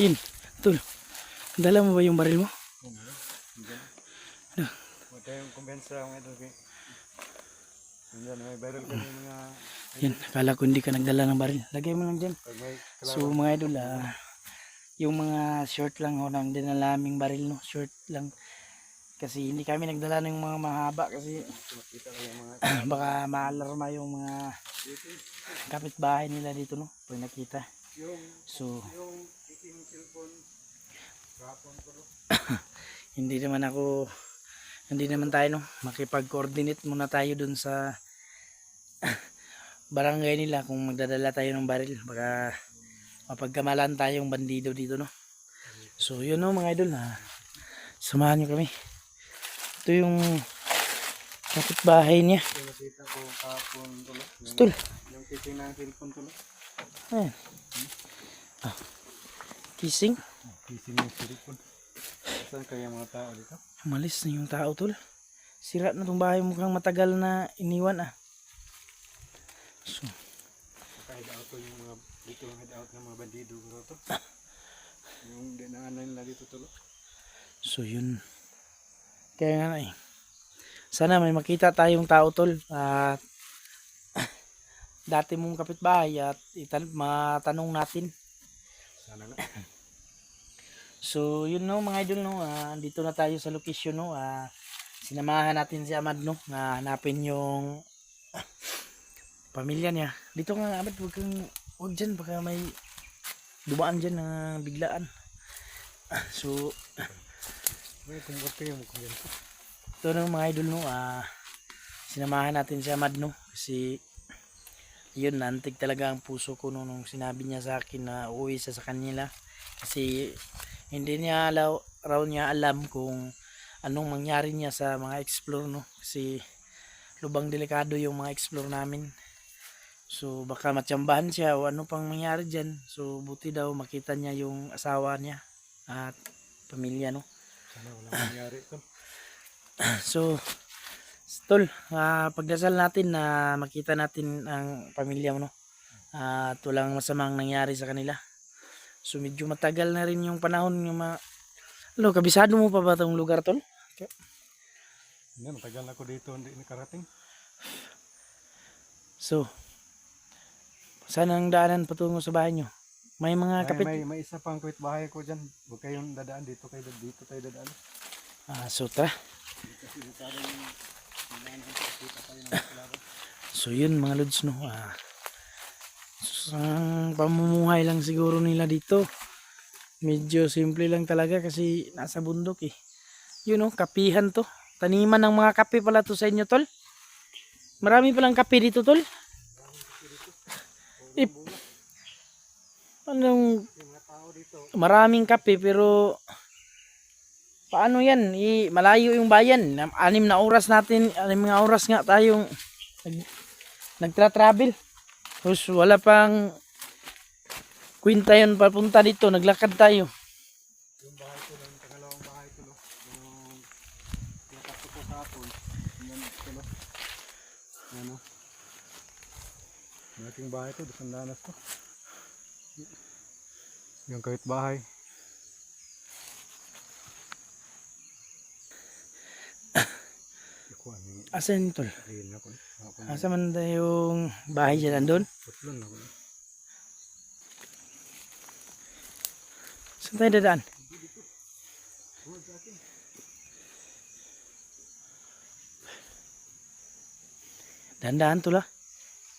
Yun, tol. Dala mo ba yung baril mo? Ano? Huwag tayong kumbensa mga idol kay. Yan, may barrel kami mga Yan, akala ko hindi ka nagdala ng baril. Lagay mo lang dyan. pag may So mga idol, yung mga short lang ho nang dinala naming baril, no? Short lang. Kasi hindi kami nagdala ng mga mahaba kasi makita kayo mga baka maalarma yung mga kapitbahay nila dito, no? Pag nakita. So yung iking cellphone rapon ko no. hindi naman tayo, no? Makipag-coordinate muna tayo dun sa barangay nila kung magdadala tayo ng baril. Baka mapagkamalan tayong bandido dito, no? So yun, no, mga idol, samahan nyo kami. Ito yung kapitbahay niya. Yung nakita ko kapon tulo. Stol. Yung iking na cellphone tulo. Ayan. Kissing. Kising yung cellphone. Saan kaya mga tao dito? Umalis na yung tao, tol. Sira na itong bahay, mukhang matagal na iniwan, So, Maka-head out to yung mga dito ang head out ng mga bandido ko to. Yung dinaanan nila dito tulo. so yun. Kaya nga sana may makita tayong tao, tol. At dati mong kapitbahay at matanong natin. Sana nga. So yun, no, mga idol, no, dito na tayo sa location, no. Sinamahan natin si Amad, no, na hanapin yung pamilya niya. Dito nga, Amad, huwag dyan, baka may dumaan dyan na biglaan. So May kumbot kayo mo kumbensa. ito, no, mga idol, no, sinamahan natin si Amad, no, kasi yun, nantig talaga ang puso ko, no, nung sinabi niya sa akin na uuwi sa kanila. Kasi hindi niya raw niya alam kung anong mangyari niya sa mga explore, no, kasi lubang delikado yung mga explore namin. So baka matsambahan siya o ano pang mangyari dyan. So buti daw makita niya yung asawa niya at pamilya, no. Sana walang mangyari to. So tol, pagdasal natin na makita natin ang pamilya mo, no, at walang masamang nangyari sa kanila. So medyo matagal na rin yung panahon yung kabisado mo pa ba itong lugar, tol? Okay. Hindi, matagal na ako dito hindi nakarating. So saan ang daanan patungo sa bahay nyo? May mga May isa pang bahay ko dyan. Huwag kayong dadaan dito tayo dadaan. So tara. So yun, mga lods, no, ang pamumuhay lang siguro nila dito medyo simple lang talaga kasi nasa bundok, yun, no, kapihan to, taniman ng mga kape pala to sa inyo, tol. Marami palang kape dito, tol. Anong maraming kape pero paano yan? Malayo yung bayan. 6 na oras nga tayong nagtra-travel. Tapos wala pang kwenta yun papunta dito. Naglakad tayo. Yung bahay ko lang, pangalawang bahay ko no. Yung nakapot ko kahapon. Yan ko no. Ano? Malaking bahay to, doon danas to. Yung kahit bahay. Asan tol? Asa man yung bahay dyan nandun? Putlon ako. Saan tayo dadaan? Dahan-dahan tol,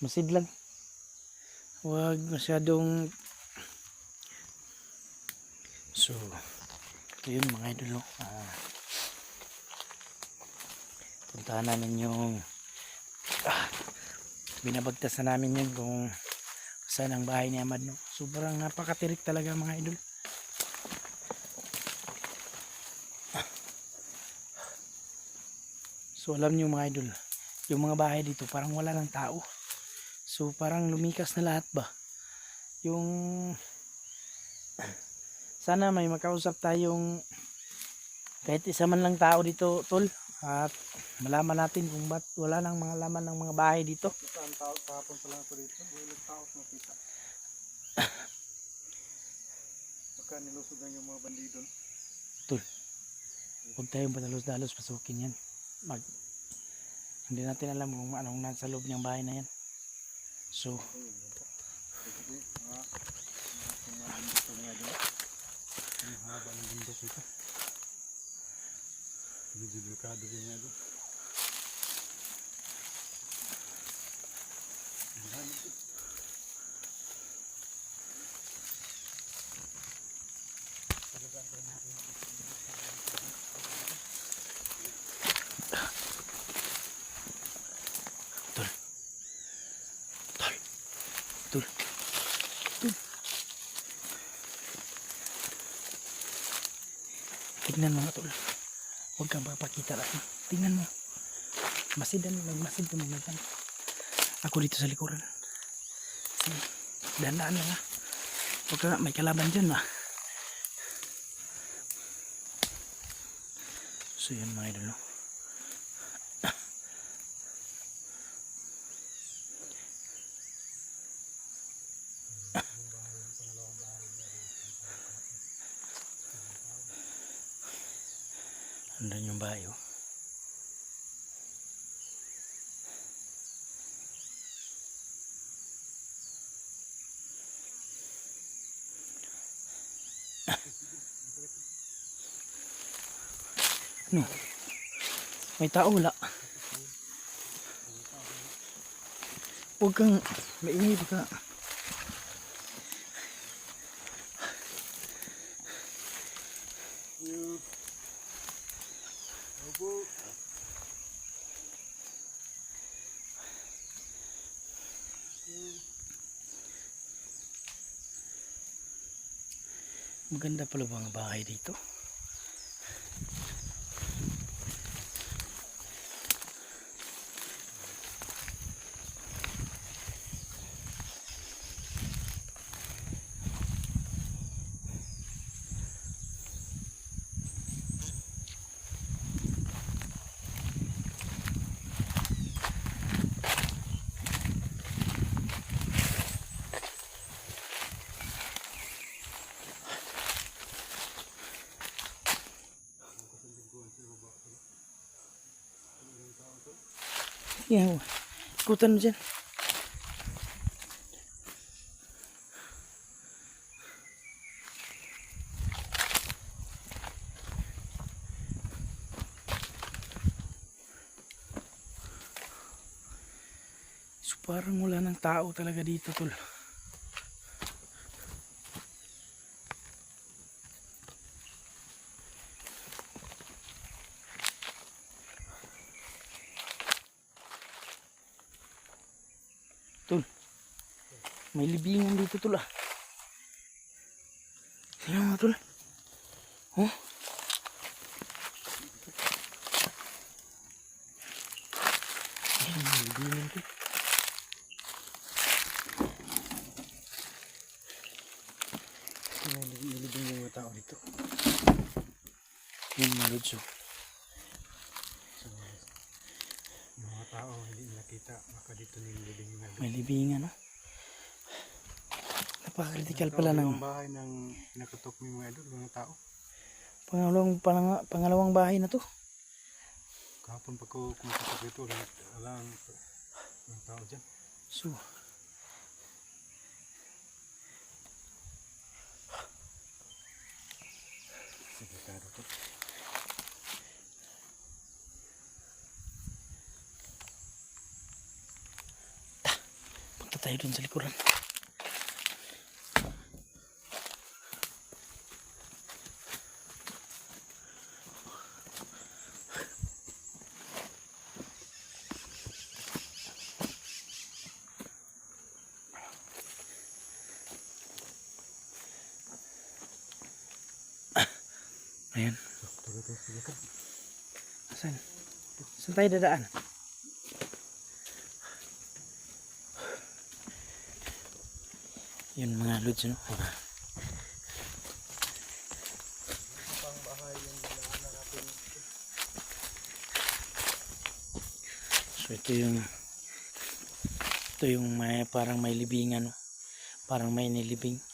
masid lang. Huwag masyadong. So ito yun, mga idol, no. Puntahan namin yung binabagtas na namin yun kung saan ang bahay ni Amad, no. Sobrang napakatirik talaga, mga idol. So alam nyo, mga idol, yung mga bahay dito parang wala ng tao. So parang lumikas na lahat ba. Yung sana may makausap tayong kahit isa man lang tao dito, tol, at malaman natin kung ba't wala nang mga laman ng mga bahay dito. Saan tao kahapon pa lang ako dito? Walang tao makita. baka nilusog na yung mga bandido. Tol, huwag tayong padalos-dalos pasukin yan. Hindi natin alam kung anong nasa loob niyang bahay na yan. So, Kasi mga bundok mga idol. Ang haba ng bundok ito. Medyo delikado din nga doon. tol. Tol. Tol. Tol. Tignan mo nga tol. Huwag kang papakita lang. Tingnan mo. Masidan, magmasid ka mo dyan. Ako dito sa likuran. Dahan-dahan lang ha. Huwag ka, may kalaban dyan ha. So yun mga idol no. Andun yung bahay oh. No. May tao wala. Huwag kang maingay baka. Maganda pala mga bahay dito. Yan, ikutan mo dyan. So parang wala ng tao talaga dito tol. Tol, may libingan dito tol ah. Tingnan mo tol. Oh. Ayan, may libingan tol. Nilibing yung mga tao dito. Yan mga lods oh. So, yung mga tao hindi nakita, baka dito nilibing yung mga May libingan oh. Napaka-critical pala ng ang bahay ng pinakatok ng mga idol, mga tao. pangalawang bahay na to. Kahapon pa ko kumakatok dito, walang tao dyan. So, Delikado to. punta tayo dun sa likuran. Ayan. Asan? Saan tayo dadaan? Yun mga lods no. So ito yung may parang may libingan no. Parang may nilibing.